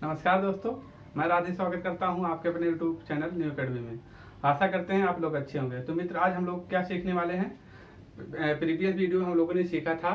नमस्कार दोस्तों, मैं राधे स्वागत करता हूं आपके अपने YouTube चैनल न्यू अकेडमी में। आशा करते हैं आप लोग अच्छे होंगे। तो मित्र, आज हम लोग क्या सीखने वाले हैं। प्रीवियस वीडियो में हम लोगों ने सीखा था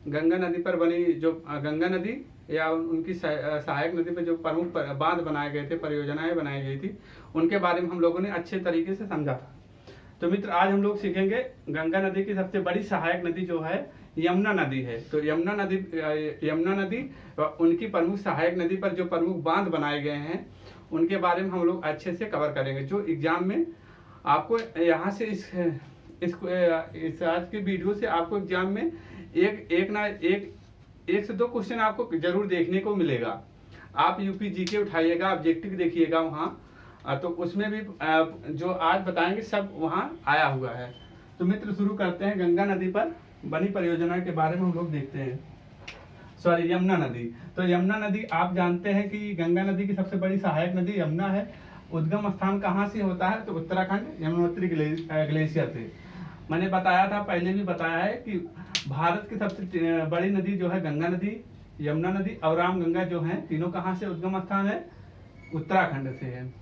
गंगा नदी पर बनी जो गंगा नदी या उनकी सहायक नदी पर जो प्रमुख बांध बनाए गए थे, परियोजनाएं बनाई गई थी, उनके बारे में हम लोगों ने अच्छे तरीके से समझा था। तो मित्र, आज हम लोग सीखेंगे गंगा नदी की सबसे बड़ी सहायक नदी जो है यमुना नदी है। तो यमुना नदी उनकी प्रमुख सहायक नदी पर जो प्रमुख बांध बनाए गए हैं उनके बारे में हम लोग अच्छे से कवर करेंगे, जो एग्जाम में आपको यहाँ से इस आज के वीडियो से आपको एग्जाम में एक से दो क्वेश्चन आपको जरूर देखने को मिलेगा। आप यूपी जीके उठाइएगा, ऑब्जेक्टिव देखिएगा वहाँ, तो उसमें भी जो आज बताएंगे सब वहाँ आया हुआ है। तो मित्र, शुरू करते हैं। गंगा नदी पर बनी परियोजना के बारे में हम लोग देखते हैं। यमुना नदी। तो यमुना नदी आप जानते हैं कि गंगा नदी की सबसे बड़ी सहायक नदी यमुना है। उद्गम स्थान कहाँ से होता है? तो उत्तराखंड यमुनोत्री ग्लेशियर से। मैंने बताया था, पहले भी बताया है कि भारत की सबसे बड़ी नदी जो है गंगा नदी, यमुना नदी और राम गंगा जो है, तीनों कहाँ से उद्गम स्थान है? उत्तराखंड से है।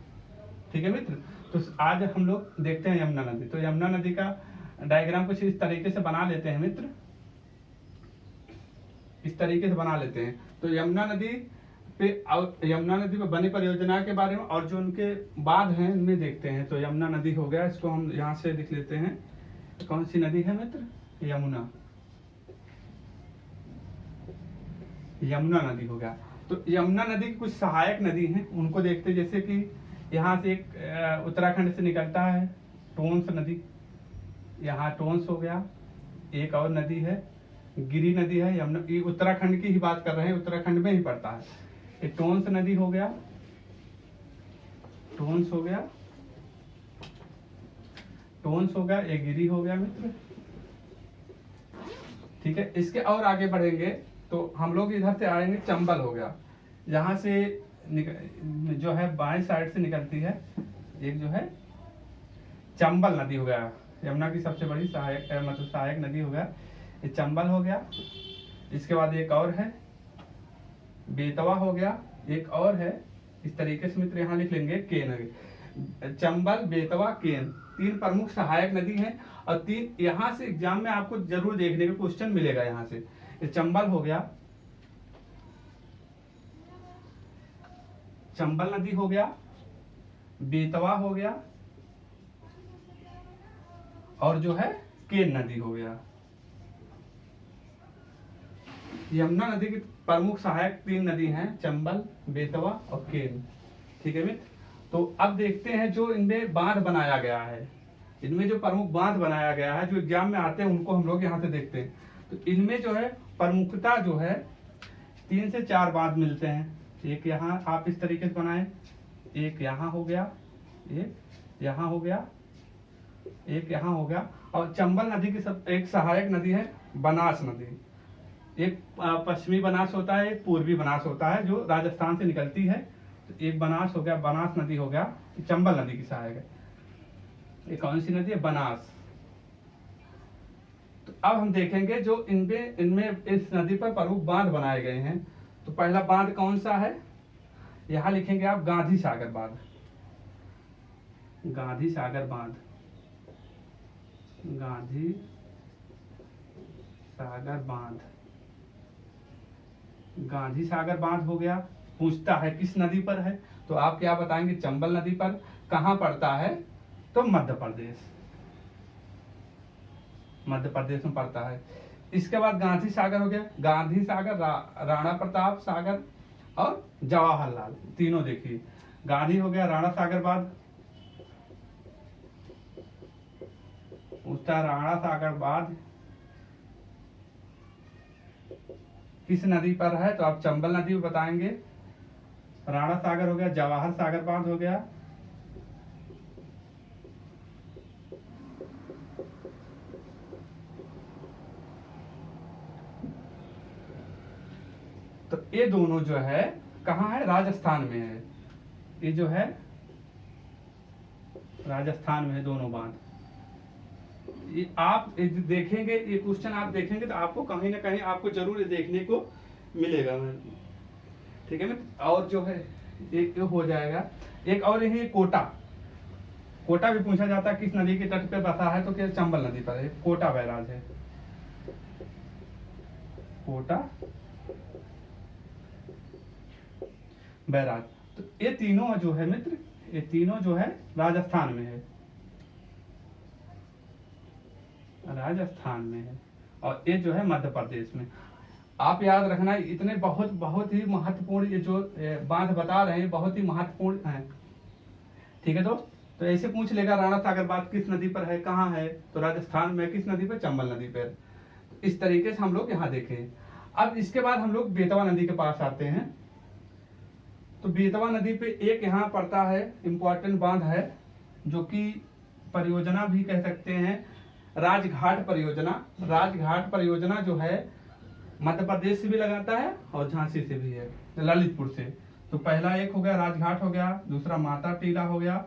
ठीक है मित्र, तो आज हम लोग देखते हैं यमुना नदी। तो यमुना नदी का डायग्राम कुछ इस तरीके से बना लेते हैं मित्र, इस तरीके से बना लेते हैं। तो यमुना नदी पे बनी परियोजना के बारे में और जो उनके बांध हैं उनमें देखते हैं। तो यमुना नदी हो गया, इसको हम यहाँ से लिख लेते हैं। कौन सी नदी है मित्र? यमुना नदी हो गया। तो यमुना नदी की कुछ सहायक नदी हैं, उनको देखते हैं। जैसे कि यहाँ से एक उत्तराखंड से निकलता है टोंस नदी, यहाँ टोंस हो गया। एक और नदी है गिरी नदी है। यमुना, ये उत्तराखंड की ही बात कर रहे हैं, उत्तराखंड में ही पड़ता है। ये टोंस नदी हो गया, टोंस हो गया, टोंस हो गया, ये गिरी हो गया मित्र। ठीक है, इसके और आगे बढ़ेंगे तो हम लोग इधर से आएंगे, चंबल हो गया। यहाँ से जो है बाएं साइड से निकलती है एक जो है चंबल नदी हो गया। यमुना की सबसे बड़ी सहायक नदी हो गया, ये चंबल हो गया। इसके बाद एक और है बेतवा हो गया, एक और है। इस तरीके से मित्र यहाँ लिख लेंगे केन। चंबल, बेतवा, केन, तीन प्रमुख सहायक नदी हैं और तीन यहाँ से एग्जाम में आपको जरूर देखने का क्वेश्चन मिलेगा। यहाँ से ये चंबल हो गया, चंबल नदी हो गया, बेतवा हो गया और जो है केन नदी हो गया। यमुना नदी की प्रमुख सहायक तीन नदी हैं, चंबल, बेतवा और केन। ठीक है मित्र, तो अब देखते हैं जो इनमें बांध बनाया गया है, इनमें जो प्रमुख बांध बनाया गया है जो एग्जाम में आते हैं उनको हम लोग यहाँ से देखते हैं। तो इनमें जो है प्रमुखता जो है 3 से 4 बांध मिलते हैं। एक यहाँ आप इस तरीके से बनाएं, एक यहाँ हो गया, एक यहाँ हो गया, एक यहाँ हो गया। और चंबल नदी की एक सहायक नदी है बनास नदी। एक पश्चिमी बनास होता है, एक पूर्वी बनास होता है जो राजस्थान से निकलती है। तो एक बनास हो गया, बनास नदी हो गया, चंबल नदी की सहायक है। ये कौन सी नदी है? बनास। तो अब हम देखेंगे जो इनमें इस नदी पर प्रमुख बांध बनाए गए हैं। तो पहला बांध कौन सा है? यहां लिखेंगे आप गांधी सागर बांध, गांधी सागर बांध, गांधी सागर बांध, गांधी सागर बांध हो गया। पूछता है किस नदी पर है, तो आप क्या बताएंगे? चंबल नदी पर। कहां पड़ता है? तो मध्य प्रदेश, मध्य प्रदेश में पड़ता है। इसके बाद गांधी सागर हो गया, गांधी सागर, राणा प्रताप सागर और जवाहरलाल, तीनों देखिए। गांधी हो गया, राणा सागर बांध, उसका राणा सागर बांध किस नदी पर है? तो आप चंबल नदी में बताएंगे। राणा सागर हो गया, जवाहर सागर बांध हो गया, तो ये दोनों जो है कहाँ है? राजस्थान में है। ये जो है राजस्थान में है दोनों बांध। आप देखेंगे, ये क्वेश्चन आप देखेंगे तो आपको कहीं ना कहीं आपको जरूर देखने को मिलेगा। ठीक है मित्र। और जो है एक हो जाएगा, एक और यही कोटा। कोटा भी पूछा जाता है किस नदी के तट पे बसा है, तो क्या चंबल नदी पर है, कोटा बैराज है, कोटा बैराज। तो ये तीनों जो है मित्र, ये तीनों जो है राजस्थान में है, राजस्थान में है, और ये जो है मध्य प्रदेश में। आप याद रखना इतने बहुत ही महत्वपूर्ण ये जो बांध बता रहे हैं बहुत ही महत्वपूर्ण है, ठीक है दोस्त। तो ऐसे पूछ लेगा राणा सागर बांध किस नदी पर है, कहाँ है, तो राजस्थान में किस नदी पर, चंबल नदी पर। इस तरीके से हम लोग यहाँ देखें। अब इसके बाद हम लोग बेतवा नदी के पास आते हैं। तो बेतवा नदी पे एक यहाँ पड़ता है इंपॉर्टेंट बांध है, जो कि परियोजना भी कह सकते हैं, राजघाट परियोजना। राजघाट परियोजना जो है मध्य प्रदेश से भी लगाता है और झांसी से भी है, ललितपुर से। तो पहला एक हो गया राजघाट हो गया, दूसरा माता टीला हो गया,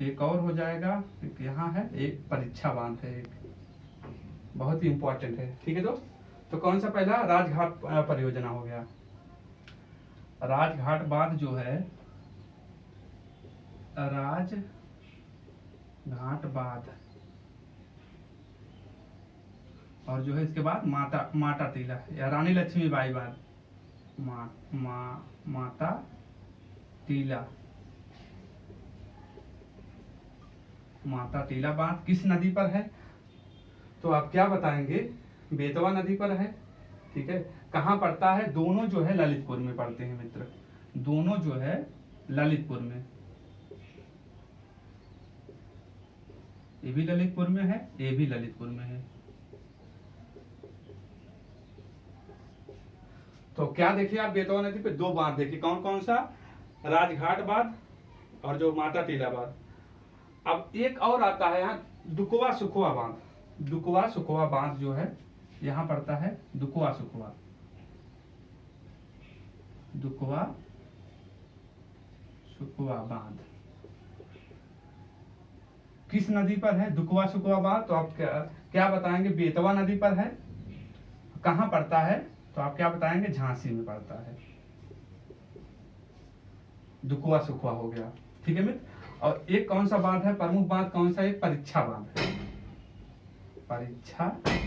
एक और हो जाएगा, एक यहाँ है, एक परीक्षा बांध है, एक बहुत ही इंपॉर्टेंट है, ठीक है दोस्त। तो कौन सा पहला, राजघाट परियोजना हो गया। राजघाट बांध जो है, राजघाट बांध, और जो है इसके बाद माता टीला या रानी लक्ष्मीबाई बांध, माता टीला, माता टीला बांध किस नदी पर है, तो आप क्या बताएंगे, बेतवा नदी पर है, ठीक है। कहाँ पड़ता है, दोनों जो है ललितपुर में पड़ते हैं मित्र, दोनों जो है ललितपुर में, ये भी ललितपुर में है, ये भी ललितपुर में है। तो क्या देखिए आप, बेतवा नदी पे दो बांध देखिए, कौन कौन सा, राजघाट बांध और जो माता टीला बांध। अब एक और आता है यहाँ दुकवा सुखवा बांध। दुकवा सुखवा बांध जो है यहाँ पड़ता है, दुकवा सुखवा, दुकवा सुखवा बांध किस नदी पर है, दुकवा सुखवा बांध। तो आप क्या बताएंगे, बेतवा नदी पर है। कहाँ पड़ता है, तो आप क्या बताएंगे, झांसी में पड़ता है, दुकवा सुखवा हो गया, ठीक है मित्र। और एक कौन सा बांध है, प्रमुख बांध कौन सा है, परीक्षा बांध है, परीक्षा बांध।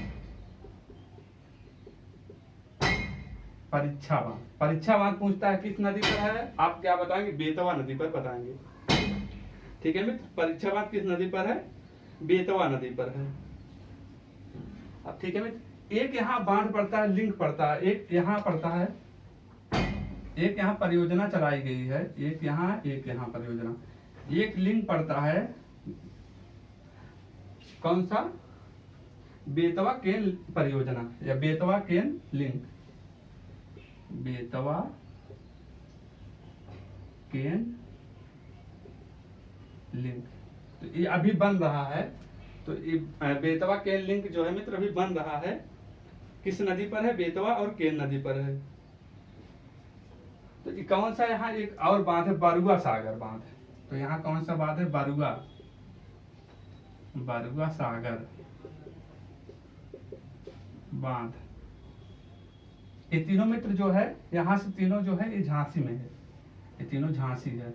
परीक्षा बांध पूछता है किस नदी पर है, आप क्या बताएंगे, बेतवा नदी पर बताएंगे, ठीक है मित्र। परीक्षा बांध किस नदी पर है, बेतवा नदी पर है। अब ठीक है मित्र, एक यहाँ बांध पड़ता है, लिंक पड़ता है, एक यहाँ पड़ता है, एक यहाँ परियोजना चलाई गई है, एक यहाँ परियोजना, एक लिंक पड़ता है, कौन सा, बेतवा केन परियोजना या बेतवा केन लिंक, बेतवा केन लिंक। तो ये अभी बन रहा है, तो ये बेतवा केन लिंक जो है मित्र अभी बन रहा है, किस नदी पर है, बेतवा और केन नदी पर है। तो ये कौन सा, यहाँ एक और बांध है, बरुआ सागर बांध। तो यहाँ कौन सा बांध है, बरुआ सागर बांध। ये तीनों मित्र जो है, यहाँ से तीनों जो है ये झांसी में है, ये तीनों झांसी है,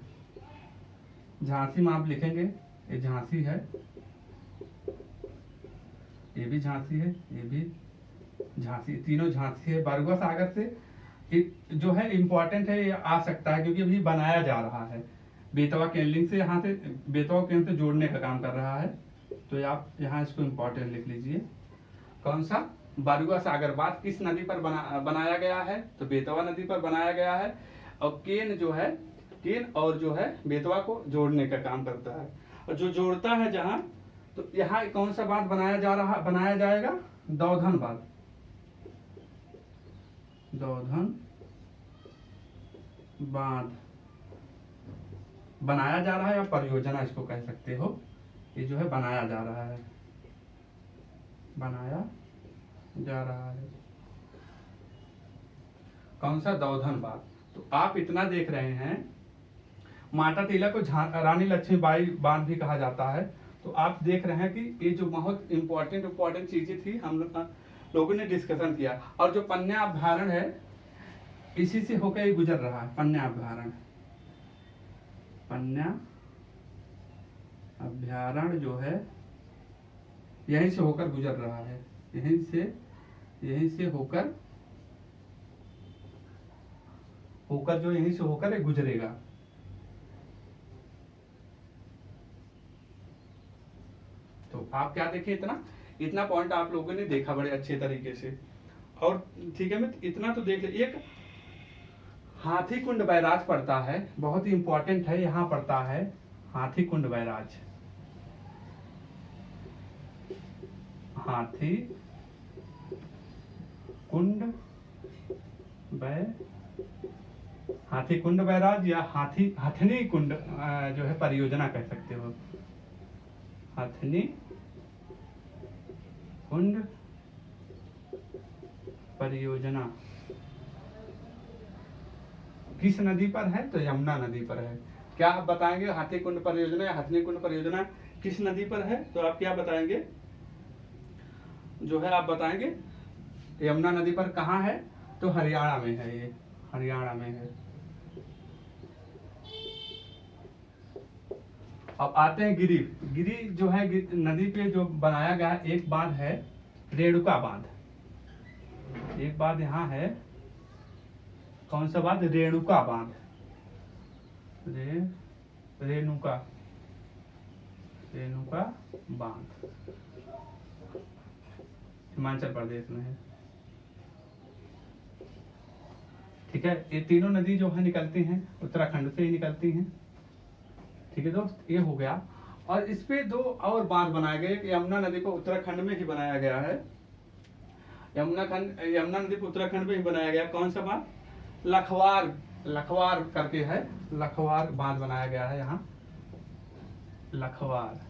झांसी में आप लिखेंगे, ये झांसी है, ये भी झांसी है, ये भी झांसी, तीनों झांसी है। बरुआ सागर से जो है इम्पोर्टेंट है, ये आ सकता है क्योंकि अभी बनाया जा रहा है, बेतवा केन लिंक से, यहाँ से बेतवा केन से जोड़ने का काम कर रहा है। तो आप यहाँ इसको इम्पोर्टेंट लिख लीजिए, कौन सा, बरुआ सागर बांध किस नदी पर बनाया गया है, तो बेतवा नदी पर बनाया गया है। और केन जो है, केन और जो है बेतवा को जोड़ने का काम करता है, और जो जोड़ता है जहाँ, तो यहाँ कौन सा बांध बनाया जाएगा, दौधन बांध, दौधन बांध बनाया जा रहा है, या परियोजना इसको कह सकते हो, ये जो है बनाया जा रहा है, बनाया जा रहा है, कौन सा, दौधन बांध। तो आप इतना देख रहे हैं, माता टीला को रानी लक्ष्मीबाई बांध भी कहा जाता है। तो आप देख रहे हैं कि ये जो बहुत इंपॉर्टेंट चीजें थी हम लोगों ने डिस्कशन किया। और जो पन्ना अभ्यारण्य है, इसी से होकर ये गुजर रहा है पन्ना अभ्यारण्य। पन्ना अभ्यारण्य जो है यहीं से होकर गुजर रहा है, यहीं से होकर जो यहीं से होकर ये गुजरेगा। तो आप क्या देखे, इतना पॉइंट आप लोगों ने देखा बड़े अच्छे तरीके से। और ठीक है मित्र, इतना तो देख ले। एक हाथीकुंड बैराज पड़ता है, बहुत ही इंपॉर्टेंट है, यहाँ पड़ता है हाथीकुंड बैराज। हाथीकुंड बैराज या हथनी कुंड जो है परियोजना कह सकते हो। हथनी कुंड परियोजना किस नदी पर है? तो यमुना नदी पर है। क्या आप बताएंगे हाथी कुंड परियोजना या हथनी कुंड परियोजना किस नदी पर है? तो आप क्या बताएंगे? जो है आप बताएंगे यमुना नदी पर। कहाँ है? तो हरियाणा में है, ये हरियाणा में है। अब आते हैं गिरी। गिरी जो है नदी पे जो बनाया गया एक बांध है रेणुका बांध। एक बांध यहाँ है, कौन सा बांध? रेणुका बांध। रेणुका बांध हिमाचल प्रदेश में है। ठीक है, ये तीनों नदी जो है निकलती हैं उत्तराखंड से ही निकलती हैं। ठीक है दोस्त, ये हो गया। और इस पे दो और बांध बनाए गए। यमुना नदी को उत्तराखंड में ही बनाया गया है। यमुना नदी को उत्तराखंड में ही बनाया गया। कौन सा बांध? लखवार करके है, लखवार बांध बनाया गया है यहाँ। लखवार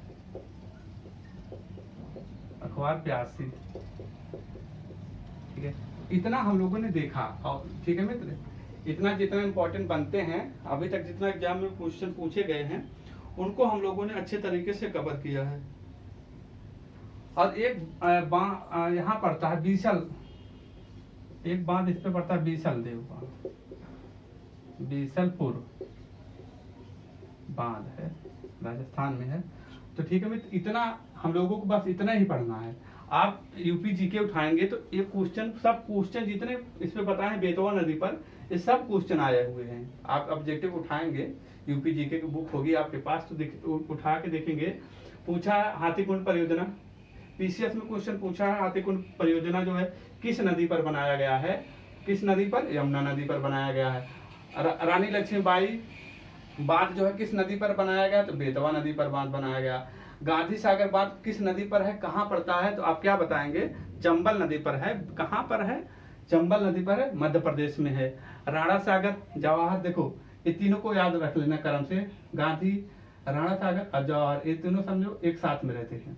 प्यासी। ठीक है, इतना हम लोगों ने देखा। और ठीक है मित्र, इतना जितना इंपॉर्टेंट बनते हैं अभी तक, जितना एग्जाम में क्वेश्चन पूछे गए हैं उनको हम लोगों ने अच्छे तरीके से कवर किया है। और एक यहाँ पड़ता है बीसल, एक बांध इस पे पड़ता है बीसल देव बांध, बीसलपुर बांध है, राजस्थान में है। तो ठीक है मित्र, इतना हम लोगों को बस इतना ही पढ़ना है। आप यूपी जीके उठाएंगे तो ये क्वेश्चन, सब क्वेश्चन जितने इसमें बताए हैं बेतवा नदी पर, ये सब क्वेश्चन आए हुए हैं। आप ऑब्जेक्टिव उठाएंगे, यूपी जीके की बुक होगी आपके पास, तो उठा के देखेंगे। पूछा है हाथीकुंड परियोजना, पीसीएस में क्वेश्चन पूछा है हाथीकुंड परियोजना जो है किस नदी पर बनाया गया है? किस नदी पर? यमुना नदी पर बनाया गया है। रानी लक्ष्मीबाई बांध जो है किस नदी पर बनाया गया? तो बेतवा नदी पर बांध बनाया गया। गांधी सागर बांध किस नदी पर है, कहाँ पड़ता है? तो आप क्या बताएंगे? चंबल नदी पर है। कहाँ पर है? चंबल नदी पर है, मध्य प्रदेश में है। राणा सागर, जवाहर, देखो ये तीनों को याद रख लेना क्रम से। गांधी, राणा सागर और जवाहर, ये तीनों समझो एक साथ में रहते हैं।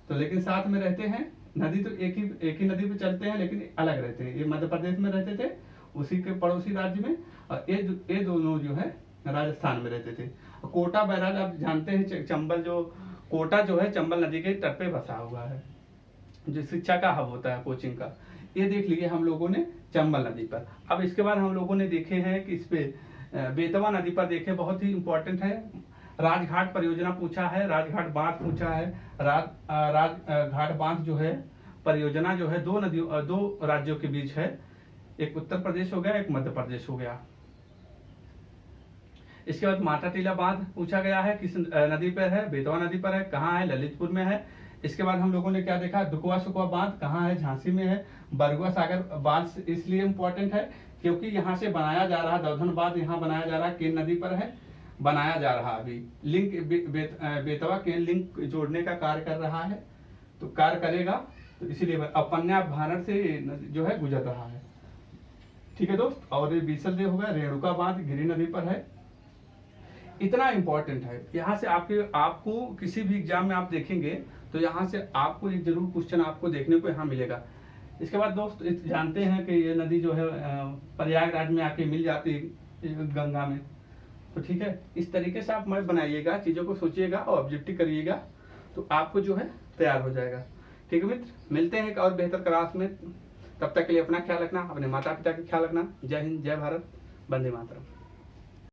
तो लेकिन साथ में रहते हैं, नदी तो एक ही नदी पे चलते हैं लेकिन अलग रहते हैं। ये मध्य प्रदेश में रहते थे, उसी के पड़ोसी राज्य में, और ये दोनों जो है राजस्थान में रहते थे। कोटा बैराज आप जानते हैं, चंबल जो कोटा जो है चंबल नदी के तट पे बसा हुआ है, जो शिक्षा का हब होता है, कोचिंग का। ये देख लिए हम लोगों ने चंबल नदी पर। अब इसके बाद हम लोगों ने देखे हैं कि इस पे बेतवा नदी पर देखे, बहुत ही इंपॉर्टेंट है। राजघाट परियोजना पूछा है, राजघाट बांध पूछा है। राजघाट बांध जो है परियोजना जो है दो राज्यों के बीच है, एक उत्तर प्रदेश हो गया, एक मध्य प्रदेश हो गया। इसके बाद माता टीला बांध पूछा गया है, किस नदी पर है? बेतवा नदी पर है। कहाँ है? ललितपुर में है। इसके बाद हम लोगों ने क्या देखा? दुखवा सुखवा बांध कहाँ है? झांसी में है। बरगुआ सागर बांध इसलिए इम्पोर्टेंट है क्योंकि यहाँ से बनाया जा रहा दौधन बांध, यहाँ बनाया जा रहा है, केन नदी पर है, बनाया जा रहा अभी। लिंक बेतवा केन लिंक जोड़ने का कार्य कर रहा है, तो कार्य करेगा, तो इसीलिए अपन्या भारत से जो है गुजर रहा है। ठीक है दोस्त, और ये बीसल देव हो गया, रेणुका बांध गिरी नदी पर है। इतना इंपॉर्टेंट है। यहाँ से आपको किसी भी एग्जाम में आप देखेंगे तो यहाँ से आपको एक जरूर क्वेश्चन आपको देखने को यहाँ मिलेगा। इसके बाद दोस्त जानते हैं कि ये नदी जो है प्रयागराज में आके मिल जाती है गंगा में। तो ठीक है, इस तरीके से आप मैप बनाइएगा, चीज़ों को सोचिएगा और ऑब्जेक्टिव करिएगा, तो आपको जो है तैयार हो जाएगा। ठीक है मित्र, मिलते हैं एक और बेहतर क्लास में। तब तक के लिए अपना ख्याल रखना, अपने माता पिता का ख्याल रखना। जय हिंद, जय भारत, वंदे मातरम।